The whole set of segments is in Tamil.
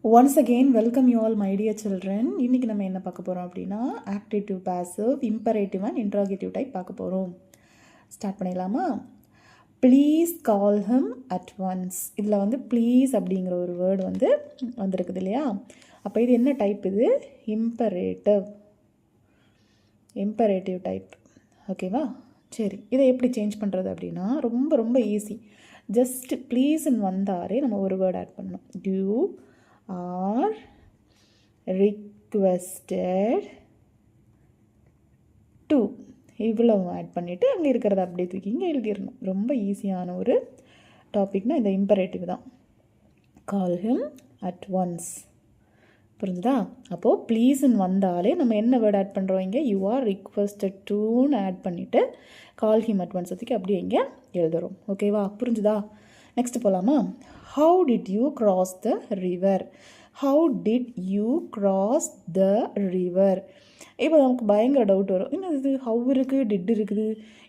Once again, welcome you all, my dear children. இன்னைக்கு நம்ம என்ன பார்க்க போகிறோம் அப்படின்னா active passive imperative and interrogative type பார்க்க போகிறோம். ஸ்டார்ட் பண்ணிடலாமா? Please call him at once. இதில் வந்து ப்ளீஸ் அப்படிங்கிற ஒரு வேர்டு வந்து வந்திருக்குது இல்லையா? அப்போ இது என்ன டைப்? இது இம்பரேட்டிவ் டைப். ஓகேவா? சரி, இதை எப்படி சேஞ்ச் பண்ணுறது அப்படின்னா ரொம்ப ரொம்ப ஈஸி. ஜஸ்ட் ப்ளீஸ்ன்னு வந்தாலே நம்ம ஒரு வேர்டு ஆட் பண்ணணும். டியூ are requested to இவ்வளவு ஆட் பண்ணிவிட்டு அங்கே இருக்கிறத அப்படியே தூக்கி இங்கே எழுதிடணும். ரொம்ப ஈஸியான ஒரு டாபிக்னால் இந்த இம்பரேட்டிவ் தான். Call him at once. புரிஞ்சுதா? அப்போது ப்ளீஸ்ன்னு வந்தாலே நம்ம என்ன வேர்டு ஆட் பண்ணுறோம்? இங்கே யூ ஆர் ரிக்வெஸ்டட் டூன்னு ஆட் பண்ணிவிட்டு கால் ஹிம் அட் ஒன்ஸ் தூக்கி அப்படியே இங்கே எழுதுகிறோம். ஓகேவா? புரிஞ்சுதா? நெக்ஸ்ட் போகலாமா? How did you cross the river? How did you cross the river? இப்போ நமக்கு பயங்கர டவுட் வரும். என்ன இது ஹவ் இருக்குது, டிட் இருக்குது,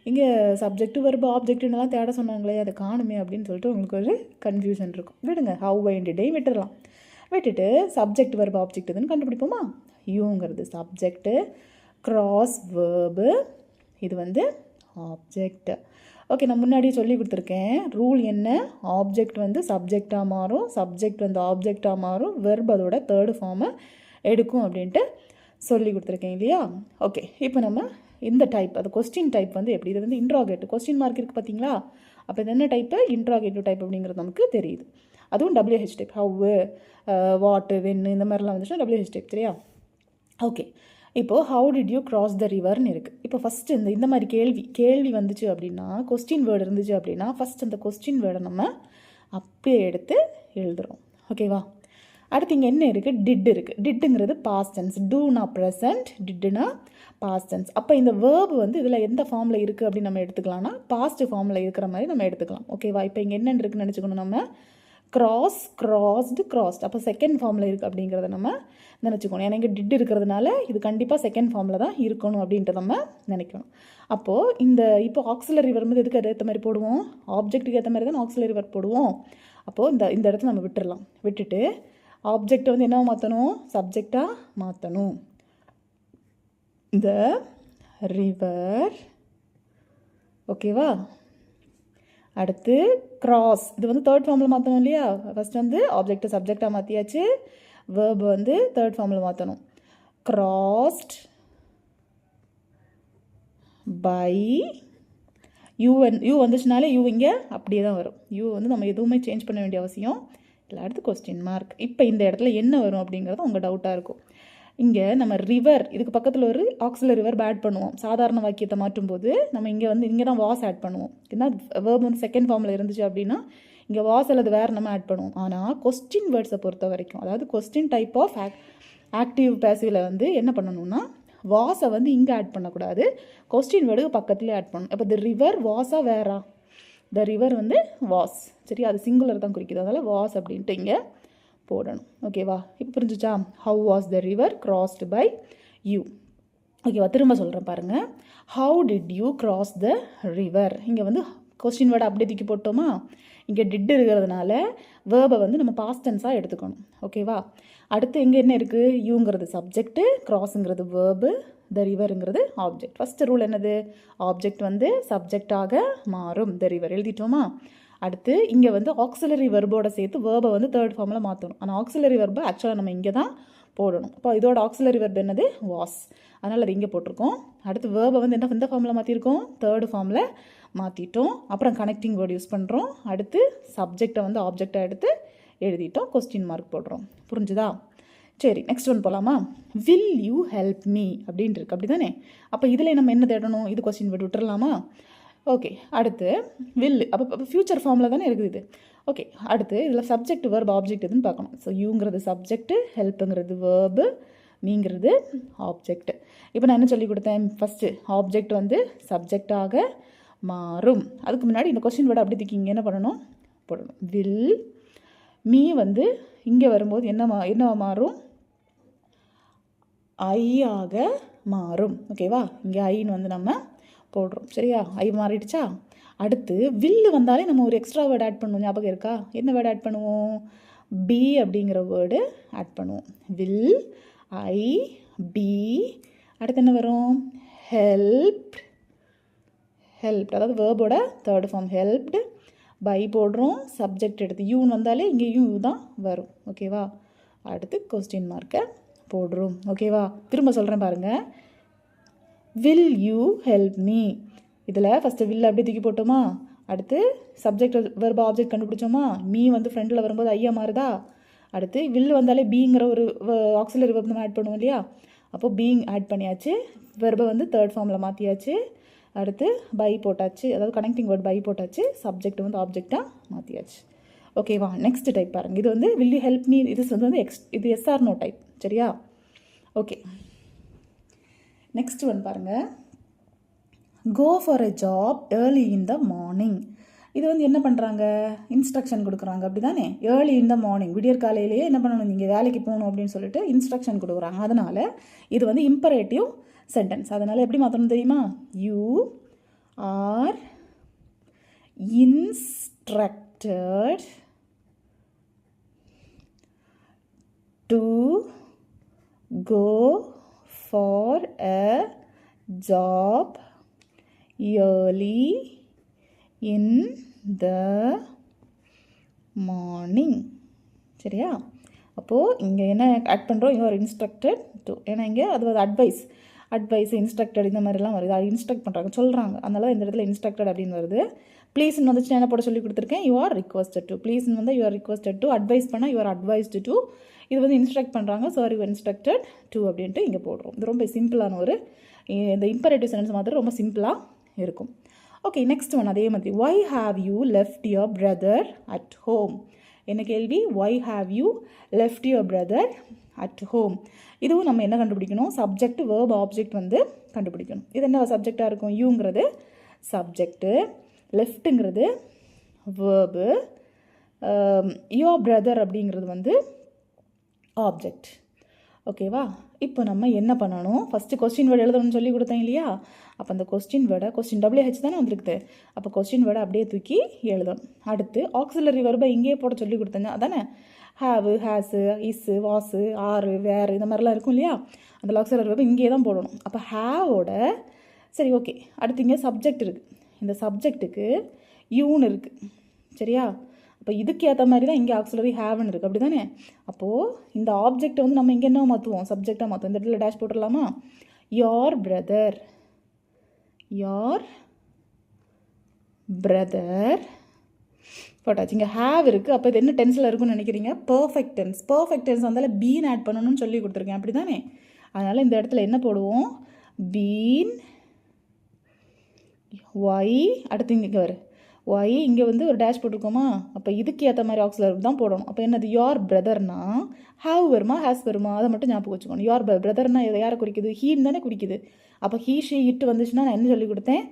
இங்கே சப்ஜெக்ட் வெர்பு ஆப்ஜெக்ட்னெலாம் தேட சொன்னாங்களே, அதை காணுமே அப்படின்னு சொல்லிட்டு உங்களுக்கு ஒரு கன்ஃபியூஷன் இருக்கும். விடுங்க, ஹவ் அண்ட் டிட்டையும் விட்டுடலாம். விட்டுட்டு சப்ஜெக்ட் வெர்பு ஆப்ஜெக்ட் இதுன்னு கண்டுபிடிப்போமா? யூங்கிறது சப்ஜெக்டு, கிராஸ் வேர்பு, இது வந்து ஆப்ஜெக்ட். ஓகே, நான் முன்னாடியே சொல்லி கொடுத்துருக்கேன். ரூல் என்ன? ஆப்ஜெக்ட் வந்து சப்ஜெக்டாக மாறும், சப்ஜெக்ட் வந்து ஆப்ஜெக்டாக மாறும், வெர்ப் அதோட தேர்டு ஃபார்மை எடுக்கும் அப்படின்ட்டு சொல்லி கொடுத்துருக்கேன் இல்லையா? ஓகே, இப்போ நம்ம இந்த டைப், அது கொஸ்டின் டைப் வந்து எப்படி? இது வந்து இன்ட்ராகேட்டிவ். கொஸ்டின் மார்க் இருக்குது பார்த்தீங்களா? அப்போ இது என்ன டைப்பு? இன்ட்ராகேட்டிவ் டைப் அப்படிங்கிறது நமக்கு தெரியுது. அதுவும் WH டைப். ஹவ்வு, வாட்டு, வென்னு இந்த மாதிரிலாம் வந்துச்சுன்னா WH டைப். சரியா? ஓகே, இப்போது how did you cross the ரிவர்னு இருக்குது. இப்போ ஃபஸ்ட்டு இந்த மாதிரி கேள்வி வந்துச்சு அப்படின்னா, கொஸ்டின் வேர்டு இருந்துச்சு அப்படின்னா ஃபஸ்ட் அந்த கொஸ்டின் வேர்டை நம்ம அப்படியே எடுத்து எழுதுகிறோம். ஓகேவா? அடுத்து இங்கே என்ன இருக்குது? டிட் இருக்குது. டிட்டுங்கிறது பாஸ்ட் டென்ஸ். டூனா ப்ரெசன்ட், டிட்டுனா பாஸ்ட் டென்ஸ். அப்போ இந்த வேர்பு வந்து இதில் எந்த ஃபார்மில் இருக்குது அப்படின்னு நம்ம எடுத்துக்கலாம்னா பாஸ்ட் ஃபார்மில் இருக்கிற மாதிரி நம்ம எடுத்துக்கலாம். ஓகேவா? இப்போ இங்கே என்னென்னு இருக்குன்னு நினச்சிக்கணும் நம்ம. Cross, crossed, crossed. அப்போ செகண்ட் ஃபார்மில் இருக்குது அப்படிங்கிறத நம்ம நினச்சிக்கணும். ஏன்னா இங்கே டிட் இருக்கிறதுனால இது கண்டிப்பாக செகண்ட் ஃபார்மில் தான் இருக்கணும் அப்படின்றத நம்ம நினைக்கணும். அப்போது இப்போ ஆக்சிலரி வெர்பு எதுக்கு ஏற்ற மாதிரி போடுவோம்? ஆப்ஜெக்ட்டுக்கு ஏற்ற மாதிரி தான் ஆக்சிலரி வெர்ப் போடுவோம். அப்போது இந்த இடத்துல நம்ம விட்டுடலாம். விட்டுட்டு ஆப்ஜெக்டை வந்து என்ன மாற்றணும்? சப்ஜெக்டாக மாற்றணும். The river. ஓகேவா? அடுத்து கிராஸ், இது வந்து தேர்ட் ஃபார்மில் மாற்றணும் இல்லையா? ஃபஸ்ட் வந்து ஆப்ஜெக்டை சப்ஜெக்டாக மாற்றியாச்சு, வேர்பு வந்து தேர்ட் ஃபார்மில் மாற்றணும். கிராஸ்ட் பை யூ வந்துச்சுனாலே யூ இங்கே அப்படியே தான் வரும். யூ வந்து நம்ம எதுவுமே சேஞ்ச் பண்ண வேண்டிய அவசியம் இல்லை. அடுத்து கொஸ்டின் மார்க். இப்போ இந்த இடத்துல என்ன வரும் அப்படிங்கிறது உங்கள் டவுட்டாக இருக்கும். இங்கே நம்ம ரிவர், இதுக்கு பக்கத்தில் ஒரு ஆக்சிலரி வெர்ப் ஆட் பண்ணுவோம். சாதாரண வாக்கியத்தை மாற்றும் போது நம்ம இங்கே தான் வாஸ் ஆட் பண்ணுவோம். ஏன்னா வேர்ப் வந்து செகண்ட் ஃபார்மில் இருந்துச்சு அப்படின்னா இங்கே வாஸ் அல்லது வேறு நம்ம ஆட் பண்ணுவோம். ஆனால் கொஸ்டின் வேர்ட்ஸை பொறுத்த வரைக்கும், அதாவது கொஸ்டின் டைப் ஆஃப் ஆக்டிவ் பேசிவில் வந்து என்ன பண்ணணும்னா வாஸை வந்து இங்கே ஆட் பண்ணக்கூடாது, கொஸ்டின் வேர்டுக்கு பக்கத்துலேயே ஆட் பண்ணணும். இப்போ த ரிவர் வாஸா வேறா? த ரிவர் வந்து வாஸ். சரி, அது சிங்குலர் தான் குறிக்குது, அதனால் வாஸ் அப்படின்ட்டு இங்கே போடணும். ஓகேவா? இப்போ புரிஞ்சுச்சா? How was the river crossed by you. ஓகேவா? திரும்ப சொல்கிறேன் பாருங்கள். How did you cross the river. இங்கே வந்து கொஸ்டின் வேர்டை அப்படியே தூக்கி போட்டோமா? இங்கே டிட் இருக்கிறதுனால வேர்பை வந்து நம்ம பாஸ்ட் டென்ஸாக எடுத்துக்கணும். ஓகேவா? அடுத்து இங்கே என்ன இருக்குது? யூங்கிறது சப்ஜெக்ட்டு, கிராஸுங்கிறது வேர்பு, த ரிவருங்கிறது ஆப்ஜெக்ட். ஃபஸ்ட்டு ரூல் என்னது? ஆப்ஜெக்ட் வந்து சப்ஜெக்டாக மாறும். த ரிவர் எழுதிட்டோமா? அடுத்து இங்கே வந்து ஆக்சிலரி வெர்போட சேர்த்து வேர்பை வந்து தேர்ட் ஃபார்மில் மாற்றணும். ஆனால் ஆக்சிலரி வெர்பை ஆக்சுவலாக நம்ம இங்கே தான் போடணும். அப்போ இதோட ஆக்சிலரி வெர்ப் என்னது? வாஸ். அதனால் அது இங்கே போட்டிருக்கோம். அடுத்து வேர்பை வந்து எந்த ஃபார்மில் மாற்றிருக்கோம்? தேர்டு ஃபார்மில் மாற்றிட்டோம். அப்புறம் கனெக்டிங் வேர்டு யூஸ் பண்ணுறோம். அடுத்து சப்ஜெக்டை வந்து ஆப்ஜெக்டாக எடுத்து எழுதிட்டோம், கொஸ்டின் மார்க் போடுறோம். புரிஞ்சுதா? சரி, நெக்ஸ்ட் ஒன் போகலாமா? வில் யூ ஹெல்ப் மீ அப்படின்ட்டு இருக்கு, அப்படி தானே? அப்போ இதில் நம்ம என்ன தேடணும்? இது கொஸ்டின் வேர்டு விட்டுறலாமா? ஓகே, அடுத்து வில். அப்போ ஃப்யூச்சர் ஃபார்மில் தானே இருக்குது இது. ஓகே, அடுத்து இதில் சப்ஜெக்ட் வேர்ப் ஆப்ஜெக்ட் எதுன்னு பார்க்கணும். ஸோ யூங்கிறது சப்ஜெக்ட்டு, ஹெல்ப்புங்கிறது வேர்பு, மீங்கிறது ஆப்ஜெக்ட். இப்போ நான் என்ன சொல்லி கொடுத்தேன்? ஃபஸ்ட்டு ஆப்ஜெக்ட் வந்து சப்ஜெக்டாக மாறும். அதுக்கு முன்னாடி இந்த கொஸ்டின் வேர்டு அப்படி தூக்கி இங்கே என்ன பண்ணணும்? போடணும். வில். மீ வந்து இங்கே வரும்போது என்னவா மாறும்? ஐயாக மாறும். ஓகேவா? இங்கே ஐன்னு வந்து நம்ம போடுறோம். சரியா? ஐ மாறிடுச்சா? அடுத்து வில்லு வந்தாலே நம்ம ஒரு எக்ஸ்ட்ரா வேர்டு ஆட் பண்ணுவோம். ஞாபகம் இருக்கா? என்ன வேர்டு ஆட் பண்ணுவோம்? பி அப்படிங்கிற வேர்டு ஆட் பண்ணுவோம். வில், ஐ, பி, அடுத்து என்ன வரும்? ஹெல்ப், ஹெல்ப்ட், அதாவது வேர்போட தேர்ட் ஃபார்ம் ஹெல்ப்டு. பை போடுறோம், சப்ஜெக்ட் எடுத்து யூன்னு வந்தாலே இங்கேயும் யூ தான் வரும். ஓகேவா? அடுத்து கொஸ்டின் மார்க்கை போடுறோம். ஓகேவா? திரும்ப சொல்கிறேன் பாருங்கள். வில் யூ ஹெல்ப் மீ, இதில் ஃபஸ்ட்டு வில் அப்படியே தூக்கி போட்டோமா, அடுத்து சப்ஜெக்ட் வெர்ப ஆப்ஜெக்ட் கண்டுபிடிச்சோமா, மீ வந்து ஃப்ரெண்டில் வரும்போது ஐயா மாறுதா, அடுத்து வில் வந்தாலே பீங்கிற ஒரு ஆக்சிலரி வெர்ப் நம்ம ஆட் பண்ணுவோம் இல்லையா, அப்போது பீங் ஆட் பண்ணியாச்சு, வெர்பை வந்து தேர்ட் ஃபார்மில் மாற்றியாச்சு, அடுத்து பை போட்டாச்சு, அதாவது கனெக்டிங் வேர்ட் பை போட்டாச்சு, சப்ஜெக்ட் வந்து ஆப்ஜெக்டாக மாற்றியாச்சு. ஓகேவா? நெக்ஸ்ட் டைப் பாருங்கள். இது வந்து வில் யூ ஹெல்ப் மீ, இது வந்து இது எஸ்ஆர் நோ டைப். சரியா? ஓகே, நெக்ஸ்ட் ஒன் பாருங்கள். Go for a job early in the morning. இது வந்து என்ன பண்ணுறாங்க? இன்ஸ்ட்ரக்ஷன் கொடுக்குறாங்க. அப்படி தானே? ஏர்லி இன் த மார்னிங், விடியற் காலையிலேயே என்ன பண்ணணும், நீங்கள் வேலைக்கு போகணும் அப்படின்னு சொல்லிட்டு இன்ஸ்ட்ரக்ஷன் கொடுக்குறாங்க. அதனால் இது வந்து இம்பரேட்டிவ் சென்டென்ஸ். அதனால் எப்படி மாற்றணும் தெரியுமா? You are instructed to go for a job early in the morning. சரியா? அப்போது இங்கே என்ன ஆட் பண்ணுறோம்? யூ ஆர் இன்ஸ்ட்ரக்டட் டு, ஏன்னா இங்கே அது ஒரு அட்வைஸ் இன்ஸ்ட்ரக்டட் இந்த மாதிரிலாம் வருது. அது இன்ஸ்ட்ரக்ட் பண்ணுறாங்க, சொல்கிறாங்க. அதனால இந்த இடத்துல இன்ஸ்ட்ரக்டட் அப்படின்னு வருது. ப்ளீஸ்ன்னு வந்துச்சுன்னா என்ன போட சொல்லி கொடுத்துருக்கேன்? You are requested to. ப்ளீஸ்ன்னு வந்து you are requested to. Advise பண்ணால் யூ ஆர் அட்வைஸ்டு டு. இது வந்து இன்ஸ்ட்ரக்ட் பண்ணுறாங்க, சாரி இன்ஸ்ட்ரக்டட் டு அப்படின்ட்டு இங்கே போடுறோம். இது ரொம்ப சிம்பிளான ஒரு, இந்த இம்பரேட்டிவ் சென்டென்ஸ் மாதிரி ரொம்ப சிம்பிளாக இருக்கும். ஓகே, நெக்ஸ்ட் ஒன் அதே மாதிரி. Y have you left your brother at home? என்ன கேள்வி? Y have you left your brother at home. இதுவும் நம்ம என்ன கண்டுபிடிக்கணும்? சப்ஜெக்ட் வேர்ப் ஆப்ஜெக்ட் வந்து கண்டுபிடிக்கணும். இது என்ன சப்ஜெக்டாக இருக்கும்? யூங்கிறது சப்ஜெக்டு, லெஃப்ட்டுங்கிறது வேர்பு, யுவர் பிரதர் அப்படிங்கிறது வந்து ஆப்ஜெக்ட். ஓகேவா? இப்போ நம்ம என்ன பண்ணணும்? ஃபஸ்ட்டு கொஸ்டின் வேர்டு எழுதணும்னு சொல்லி கொடுத்தேன் இல்லையா? அப்போ அந்த கொஸ்டின் வேர்டை, கொஸ்டின் WH தானே வந்துருக்குது, அப்போ கொஸ்டின் வேர்டை அப்படியே தூக்கி எழுதணும். அடுத்து ஆக்சிலரி வெர்பை இங்கேயே போட சொல்லி கொடுத்தேங்க, அதானே? ஹாவு, ஹேஸு, இஸ்ஸு, வாஸு, ஆறு, வேறு இந்த மாதிரிலாம் இருக்கும் இல்லையா? அந்த ஆக்சிலரி வெர்பை இங்கே தான் போடணும். அப்போ ஹேவோட சரி ஓகே. அடுத்து இங்கே சப்ஜெக்ட் இருக்குது. இந்த சப்ஜெக்ட்டுக்கு யூன்னு இருக்குது. சரியா? அப்போ இதுக்கு ஏற்ற மாதிரி தான் இங்கே ஆக்சிலரி ஹேவ்னு இருக்குது. அப்படி தானே? அப்போது இந்த ஆப்ஜெக்டை வந்து நம்ம இங்கே என்ன மாற்றுவோம்? சப்ஜெக்டாக மாற்றுவோம். இந்த இடத்துல டேஷ் போட்டுடலாமா? யோர் பிரதர், யோர் பிரதர் போட்டாச்சு. இங்கே ஹேவ் இருக்குது. அப்போ இது என்ன டென்ஸில் இருக்குன்னு நினைக்கிறீங்க? Perfect tense. பர்ஃபெக்ட் டென்ஸ் வந்தால் பீன் ஆட் பண்ணணும்னு சொல்லி கொடுத்துருக்கேன். அப்படி தானே? அதனால் இந்த இடத்துல என்ன போடுவோம்? பீன், ஒய், அடுத்து இங்கே வரு ஒய், இங்கே வந்து ஒரு டேஷ் போட்டிருக்கோமா? அப்போ இதுக்கு ஏற்ற மாதிரி ஆக்சிலரி தான் போடணும். அப்போ என்னது? யோர் பிரதர்னா ஹேவ் வருமா, ஹேஸ் வருமா? அதை மட்டும் ஞாபகம் வச்சுக்கணும். யோர் பிரதர்னா யாரை குறிக்குது? ஹீன்னு தானே குறிக்குது. அப்போ ஹீ ஷீ இட்டு வந்துச்சுன்னா நான் என்ன சொல்லி கொடுத்தேன்?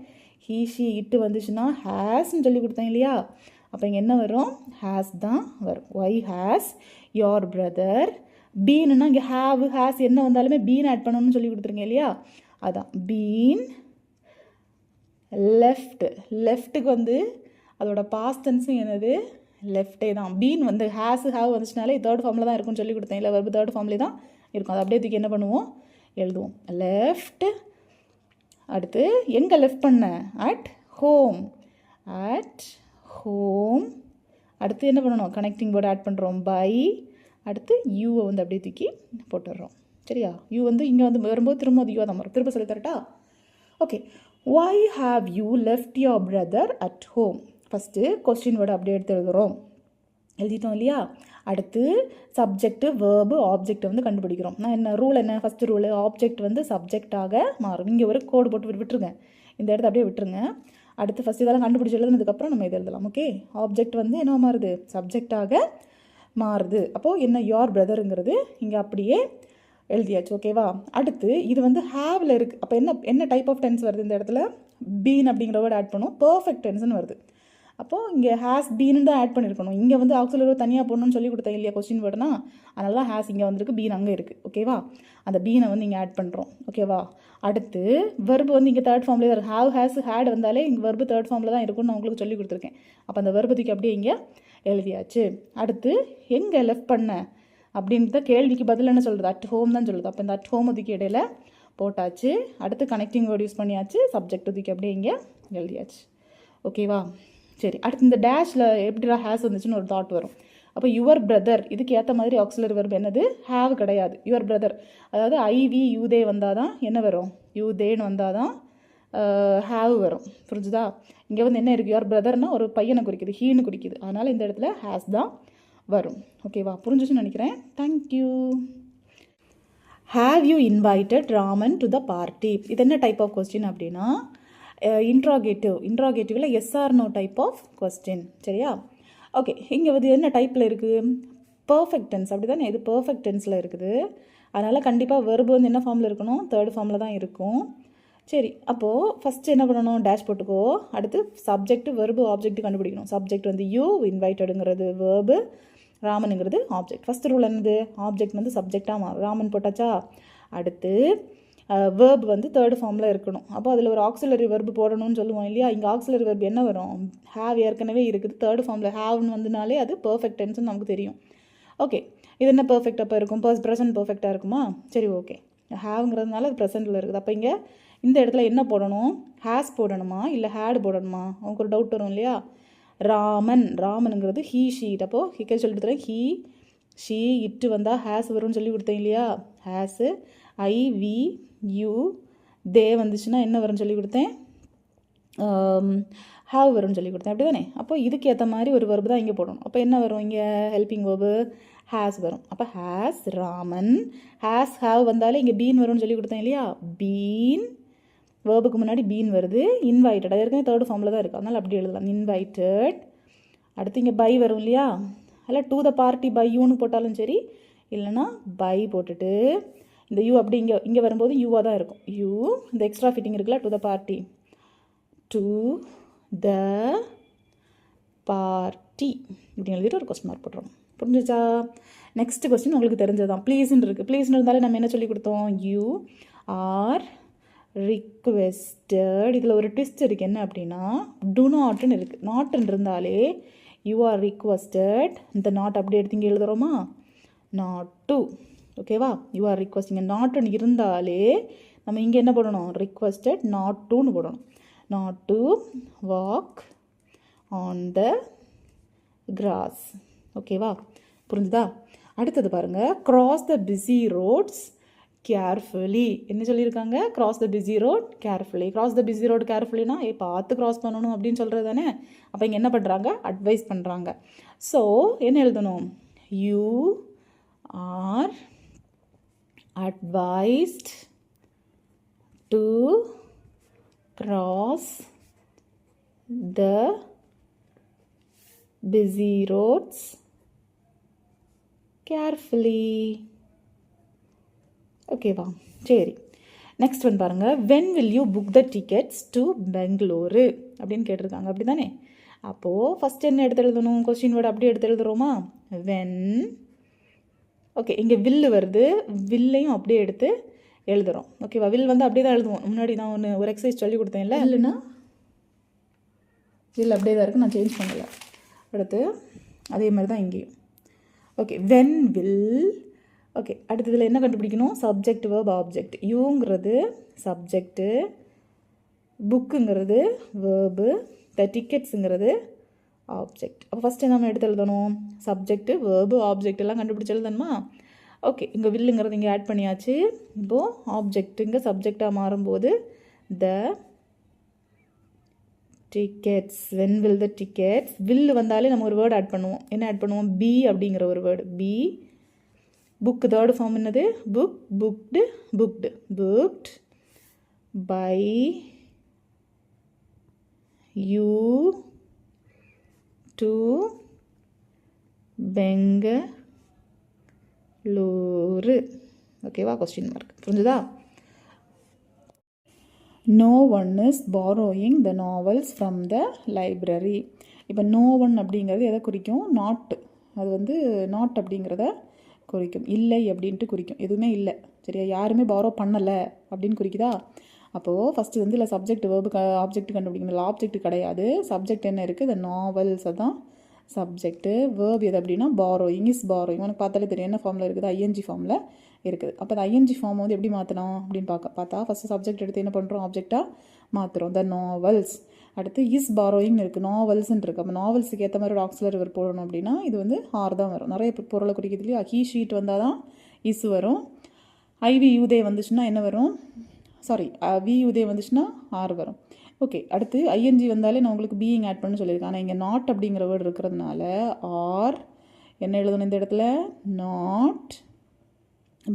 ஹீ ஷீ இட்டு வந்துச்சுன்னா ஹேஸ்ன்னு சொல்லி கொடுத்தேன் இல்லையா? அப்போ இங்கே என்ன வரும்? ஹேஸ் தான் வரும். Why has your brother. பீனுன்னா இங்கே ஹேவ், ஹேஸ் என்ன வந்தாலுமே பீன் ஆட் பண்ணணும்னு சொல்லி கொடுத்துருங்க இல்லையா? அதான் பீன் லெஃப்ட். லெஃப்ட்டுக்கு வந்து அதோட பாஸ்ட் டென்ஸும் என்னது? லெஃப்டே தான். பீன் வந்து ஹேஸ் ஹேவ் வந்துச்சுனாலே தேர்ட் ஃபார்மில் தான் இருக்கும்னு சொல்லி கொடுத்தேன் இல்லை? வெர்பு தேர்ட் ஃபார்ம்லேயே தான் இருக்கும். அதை அப்படியே தூக்கி என்ன பண்ணுவோம்? எழுதுவோம். லெஃப்ட். அடுத்து எங்கே லெஃப்ட் பண்ண? At home. At home. அடுத்து என்ன பண்ணணும்? கனெக்டிங் வேர்டு ஆட் பண்ணுறோம். பை. அடுத்து யூவை வந்து அப்படியே தூக்கி போட்டுடுறோம். சரியா? யூ வந்து இங்கே வந்து வரும்போது திரும்ப அது யூ தான் வரும். திரும்ப சொல்லி தரட்டா? Okay. Why have you left your brother at home? First question word அப்படியே எடுத்து எழுதுகிறோம். எழுதிட்டோம் இல்லையா? அடுத்து சப்ஜெக்ட்டு, வேர்பு, ஆப்ஜெக்ட் வந்து கண்டுபிடிக்கிறோம். நான் என்ன ரூல் என்ன? ஃபஸ்ட்டு ரூலு ஆப்ஜெக்ட் வந்து சப்ஜெக்டாக மாறும். இங்கே ஒரு கோடு போட்டு விட்டுருங்க. இந்த இடத்த அப்படியே விட்டுருங்க. அடுத்து ஃபஸ்ட் இதெல்லாம் கண்டுபிடிச்சி எழுதுனதுக்கப்புறம் நம்ம இதை எழுதலாம். ஓகே? ஆப்ஜெக்ட் வந்து என்ன மாறுது? சப்ஜெக்டாக மாறுது. அப்போது என்ன? யோர் பிரதருங்கிறது இங்கே அப்படியே எழுதியாச்சு. ஓகேவா? அடுத்து இது வந்து ஹேவில் இருக்குது. அப்போ என்ன டைப் ஆஃப் டென்ஸ் வருது இந்த இடத்துல? பீன் அப்படிங்கிற வேர்டு ஆட் பண்ணும். பர்ஃபெக்ட் டென்ஸ்னு வருது. அப்போது இங்கே ஹேஸ் பீன்னு தான் ஆட் பண்ணியிருக்கணும். இங்கே வந்து ஆக்சிலரி தனியாக போடணும்னு சொல்லி கொடுத்தேன் இல்லையா கொஸ்டின் வேர்டுனா, அதனால தான் ஹேஸ் இங்கே வந்திருக்கு, பீன் அங்கே இருக்குது. ஓகேவா? அந்த பீனை வந்து இங்கே ஆட் பண்ணுறோம். ஓகேவா? அடுத்து வெர்பு வந்து இங்கே தேர்ட் ஃபார்ம்லேயே வரும். ஹேவ் ஹேஸ் ஹேட் வந்தாலே இங்கே வெர்பு தேர்ட் ஃபார்மில் தான் இருக்கும்னு நான் உங்களுக்கு சொல்லி கொடுத்துருக்கேன். அப்போ அந்த வெர்பத்துக்கு அப்படியே இங்கே எழுதியாச்சு. அடுத்து எங்கே லெஃப்ட் பண்ண அப்படின்ற கேள்விக்கு பதில் என்ன சொல்கிறது? அட் ஹோம் தான் சொல்லுது. அப்போ இந்த அட் ஹோம் ஒதுக்கி இடையில போட்டாச்சு. அடுத்து கனெக்டிங் வேர்டு யூஸ் பண்ணியாச்சு. சப்ஜெக்ட் ஒதுக்கி அப்படியே இங்கே எழுதியாச்சு. ஓகேவா? சரி, அடுத்து இந்த டேஷில் எப்படிடா ஹேஸ் வந்துச்சுன்னு ஒரு தாட் வரும். அப்போ யுவர் பிரதர் இதுக்கு ஏற்ற மாதிரி ஆக்சிலரி வெர்ப் என்னது? ஹேவ் கிடையாது. யுவர் பிரதர், அதாவது ஐவி யூதே வந்தால் தான் என்ன வரும்? யூதேன்னு வந்தால் தான் ஹேவ் வரும். புரிஞ்சுதா? இங்கே வந்து என்ன இருக்குது? யுவர் பிரதர்னால் ஒரு பையனை குறிக்குது, ஹீன்னு குறிக்குது. அதனால் இந்த இடத்துல ஹேஸ் தான் வரும். ஓகேவா? புரிஞ்சிச்சுன்னு நினைக்கிறேன். Thank you. Have you invited Raman to the party? இது என்ன டைப் ஆஃப் கொஸ்டின் அப்படின்னா இன்ட்ராகேட்டிவில் yes or no type of question. சரியா? ஓகே, இங்கே வந்து என்ன டைப்பில் இருக்குது? Perfect tense. அப்படி தானே? இது பர்ஃபெக்ட் டென்ஸில் இருக்குது. அதனால் கண்டிப்பாக வெர்பு வந்து என்ன ஃபார்மில் இருக்கணும்? தேர்ட் ஃபார்மில் தான் இருக்கும். சரி, அப்போது ஃபஸ்ட்டு என்ன பண்ணணும்? டேஷ் போட்டுக்கோ. அடுத்து சப்ஜெக்ட் வெர்பு ஆப்ஜெக்ட் கண்டுபிடிக்கணும். சப்ஜெக்ட் வந்து யூ, இன்வைட்டடுங்கிறது வேர்பு, ராமனுங்கிறது ஆப்ஜெக்ட். ஃபஸ்ட் ரூல் என்னது? ஆப்ஜெக்ட் வந்து சப்ஜெக்டாக மாறும். ராமன் போட்டாச்சா? அடுத்து வேர்பு வந்து தேர்ட் ஃபார்மில் இருக்கணும். அப்போ அதில் ஒரு ஆக்சிலரி வெர்பு போடணும்னு சொல்லுவோம் இல்லையா? இங்கே ஆக்சிலரி வெர்பு என்ன வரும்? ஹேவ் ஏற்கனவே இருக்குது தேர்ட் ஃபார்மில். ஹேவ்னு வந்துனாலே அது பர்ஃபெக்ட் டென்ஸ்னு நமக்கு தெரியும். ஓகே, இது என்ன பர்ஃபெக்ட் அப்போ இருக்கும்? ப்ரெசன்ட் பர்ஃபெக்டாக இருக்குமா? சரி, ஓகே. ஹேவ்ங்கிறதுனால அது ப்ரெசென்ட்டில் இருக்குது. அப்போ இங்கே இந்த இடத்துல என்ன போடணும்? ஹேஸ் போடணுமா இல்லை ஹேட் போடணுமா? அவங்களுக்கு ஒரு டவுட் வரும் இல்லையா? ராமனுங்கிறது ஹீ ஷீட். அப்போது ஹிக்கே சொல்லி கொடுத்துறேன். ஹீ ஷீ இட்டு வந்தால் ஹேஸ் வரும்னு சொல்லி கொடுத்தேன் இல்லையா? ஹேஸு ஐ வி யூ தே வந்துச்சுன்னா என்ன வரும்னு சொல்லி கொடுத்தேன்? ஹாவ் வரும்னு சொல்லி கொடுத்தேன். அப்படி தானே? அப்போ இதுக்கு ஏற்ற மாதிரி ஒரு வெர்பு தான் இங்கே போடணும். அப்போ என்ன வரும்? இங்கே ஹெல்பிங் வெர்பு ஹேஸ் வரும். அப்போ ஹேஸ் ராமன். ஹேஸ் ஹாவ் வந்தாலே இங்கே பீன் வரும்னு சொல்லி கொடுத்தேன் இல்லையா? பீன் வேர்புக்கு முன்னாடி பீன் வருது. இன்வைட்டட், அது ஏற்கனவே தேர்ட் ஃபார்மில் தான் இருக்குது, அதனால் அப்படி எழுதலாம். இன்வைட்டட். அடுத்து இங்கே பை வரும் இல்லையா? அதில் டு த பார்ட்டி பை யூன்னு போட்டாலும் சரி, இல்லைனா பை போட்டுட்டு இந்த யூ அப்படி இங்கே வரும்போது யூவாக தான் இருக்கும். யூ இந்த எக்ஸ்ட்ரா ஃபிட்டிங் இருக்குல்ல, to the party, to the party இப்படி எழுதிட்டு ஒரு கொஸ்டின் மார்க் போட்டுறோம். புரிஞ்சுச்சா? நெக்ஸ்ட் கொஸ்டின் உங்களுக்கு தெரிஞ்சதான். ப்ளீஸ்ன்னு இருக்குது. ப்ளீஸ்ன்னு இருந்தாலே நம்ம என்ன சொல்லி கொடுத்தோம்? You are requested. இதில் ஒரு ட்விஸ்ட் இருக்குது. என்ன அப்படின்னா டு நாட்னு இருக்குது. நாட்னு இருந்தாலே யூ ஆர் ரிக்வெஸ்டட். இந்த நாட் அப்படி எடுத்து இங்கே எழுதுகிறோமா? Not to. ஓகேவா? You are requesting. நாட்டுன்னு இருந்தாலே நம்ம இங்கே என்ன போடணும்? ரிக்வெஸ்டட் நாட் டுன்னு போடணும். Not to walk on the cross. ஓகேவா? புரிஞ்சுதா? அடுத்தது பாருங்கள். Cross the busy roads carefully. என்ன சொல்லியிருக்காங்க? Cross the busy road carefully. Cross the busy road கேர்ஃபுல்லினா பார்த்து கிராஸ் பண்ணணும் அப்படின்னு சொல்கிறது தானே? அப்போ இங்கே என்ன பண்ணுறாங்க? அட்வைஸ் பண்ணுறாங்க. ஸோ என்ன எழுதணும்? You are advised to cross the busy roads carefully. ஓகேவா? சரி, நெக்ஸ்ட் ஒன் பாருங்கள். when will you book the tickets to Bengaluru அப்படின்னு கேட்டிருக்காங்க. அப்படி தானே? அப்போது ஃபஸ்ட் என்ன எடுத்து எழுதணும்? கொஸ்டின் வேர்டு அப்படியே எடுத்து எழுதுகிறோமா? when. ஓகே, இங்கே வில்லு வருது. வில்லையும் அப்படியே எடுத்து எழுதுகிறோம். ஓகேவா? வில் வந்து அப்படியே தான் எழுதுவோம். முன்னாடி நான் ஒரு எக்ஸசைஸ் சொல்லி கொடுத்தேன் இல்லை? இல்லைன்னா வில் அப்படியே தான் இருக்குது, நான் சேஞ்ச் பண்ணலை. அடுத்து அதே மாதிரி தான் இங்கேயும். Okay, when will. ஓகே, அடுத்ததில் என்ன கண்டுபிடிக்கணும்? Subject verb object. யூங்கிறது சப்ஜெக்டு, புக்குங்கிறது வேர்பு, த டிக்கெட்ஸுங்கிறது ஆப்ஜெக்ட். அப்போ ஃபஸ்ட்டு நம்ம எடுத்து எழுதணும்? சப்ஜெக்ட்டு வேர்பு ஆப்ஜெக்ட் எல்லாம் கண்டுபிடிச்சி எழுதணுமா? ஓகே, இங்கே வில்லுங்கிறது இங்கே ஆட் பண்ணியாச்சு. இப்போது ஆப்ஜெக்ட் இங்கே சப்ஜெக்டாக மாறும்போது the tickets. When will the tickets. வில்லு வந்தாலே நம்ம ஒரு வேர்டு ஆட் பண்ணுவோம். என்ன ஆட் பண்ணுவோம்? பி அப்படிங்கிற ஒரு word. Be. Book third form என்னது? Book, booked, booked. Booked by you to Bengaluru. ஓகேவா? Question mark. புரிஞ்சுதா? No one is borrowing the novels from the library. இப்போ நோ ஒன் அப்படிங்கிறது எதை குறிக்கும்? நாட். அது வந்து நாட் அப்படிங்கிறத குறிக்கும். இல்லை அப்படின்ட்டு குறிக்கும். எதுவுமே இல்லை, சரியா? யாருமே பாரோ பண்ணலை அப்படின்னு குறிக்குதா? அப்போது ஃபஸ்ட்டு வந்து இல்லை சப்ஜெக்ட் வேர்பு ஆப்ஜெக்ட் கண்டுபிடிக்கணும். இல்லை ஆப்ஜெக்ட் கிடையாது, சப்ஜெக்ட் என்ன இருக்குது? இந்த நாவல்ஸ் தான் சப்ஜெக்ட்டு. வேர்ப் எது அப்படின்னா பாரோயிங் இஸ் பாரோயிங். உனக்கு பார்த்தாலே தெரியும் என்ன ஃபார்மில் இருக்குது? ஐஎன்ஜி ஃபார்மில் இருக்குது. அப்போ அந்த ஐஎன்ஜி ஃபார்ம் வந்து எப்படி மாற்றணும் அப்படின்னு பார்த்தா ஃபஸ்ட்டு சப்ஜெக்ட் எடுத்து என்ன பண்ணுறோம்? ஆப்ஜெக்டாக மாற்றுறோம். த நாவல்ஸ். அடுத்து இஸ் பாரோயிங்னு இருக்குது, நாவல்ஸ்ன்னு இருக்குது. அப்போ நாவல்ஸுக்கு ஏற்ற மாதிரி ஒரு ஆக்சிலரி வேர்ப் போடணும் அப்படின்னா இது வந்து ஆர் தான் வரும். நிறைய பொருளை குறிக்கிறது இல்லையா? ஹீ ஷீட் வந்தால் தான் இஸ் வரும். ஐவி யூதே வந்துச்சுன்னா என்ன வரும்? சாரி, வி யூதே வந்துச்சுன்னா ஆர் வரும். ஓகே, அடுத்து ஐஎன்ஜி வந்தாலே நான் உங்களுக்கு பீயிங் ஆட் பண்ணு சொல்லியிருக்கேன். ஆனால் இங்கே நாட் அப்படிங்கிற வேர்டு இருக்கிறதுனால ஆர் என்ன எழுதணும் இந்த இடத்துல? Not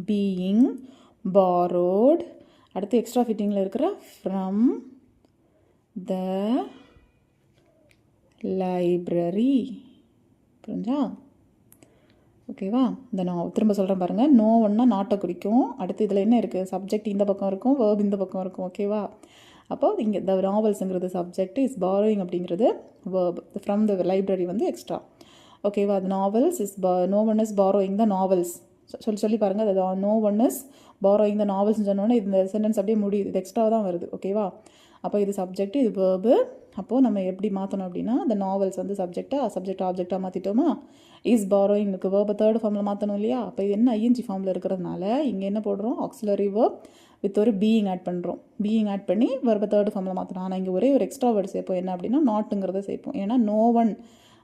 being borrowed. அடுத்து எக்ஸ்ட்ரா ஃபிட்டிங்கில் இருக்கிற ஃப்ரம் த லைப்ரரி. புரிஞ்சா? ஓகேவா? இந்த நான் திரும்ப சொல்கிறேன் பாருங்கள். நோ ஒன்னா நாட்டை குறிக்கும். அடுத்து இதில் என்ன இருக்குது? சப்ஜெக்ட் இந்த பக்கம் இருக்கும், வேர்ப் இந்த பக்கம் இருக்கும். ஓகேவா? அப்போ இங்கே த நாவல்ஸுங்கிறது சப்ஜெக்ட், இஸ் பாரோயிங் அப்படிங்கிறது வேர்ப். ஃப்ரம் த லைப்ரரி வந்து எக்ஸ்ட்ரா. ஓகேவா? அது novels is no one is borrowing the novels. சொல்லி பாருங்கள். அது no one is borrowing the நாவல்ஸ்னு சொன்னோன்னே இந்த சென்டென்ஸ் அப்படியே முடியுது. இது எக்ஸ்ட்ரா தான் வருது. ஓகேவா? அப்போ இது சப்ஜெக்ட், இது வேர்பு. அப்போது நம்ம எப்படி மாற்றணும் அப்படின்னா இந்த நாவல்ஸ் வந்து சப்ஜெக்ட் ஆப்ஜெக்டாக மாற்றிட்டோமா? இஸ் பாரோயிங்க்கு வேர்பை தேர்ட் ஃபார்மில் மாற்றணும் இல்லையா? அப்போ இது என்ன ஐஎன்ஜி ஃபார்மில் இருக்கிறதுனால இங்கே என்ன போடுறோம்? ஆக்சிலரி வேர்ப் வித் ஒரு பீயிங் ஆட் பண்ணுறோம். பீயிங் ஆட் பண்ணி வேர்பை தேர்ட் ஃபார்மில் மாற்றணும். ஆனால் இங்கே ஒரே ஒரு எக்ஸ்ட்ரா வேர்டு சேர்ப்போம். என்ன அப்படின்னா நாட்டுங்கிறத சேர்ப்போம். ஏன்னா நோ ஒன்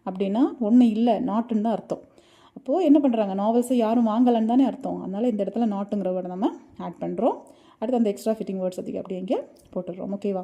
அப்படின்னா ஒன்று இல்லை, நாட்டுன்னு தான் அர்த்தம். அப்போது என்ன பண்ணுறாங்க? நாவல்ஸை யாரும் வாங்கலைன்னு தானே அர்த்தம். அதனால் இந்த இடத்துல நாட்டுங்கிற வேர்டை நம்ம ஆட் பண்ணுறோம். அடுத்து அந்த எக்ஸ்ட்ரா ஃபிட்டிங் வேர்ட்ஸ் அதிகம் அப்படியே இங்கே போட்டுடுறோம். ஓகேவா?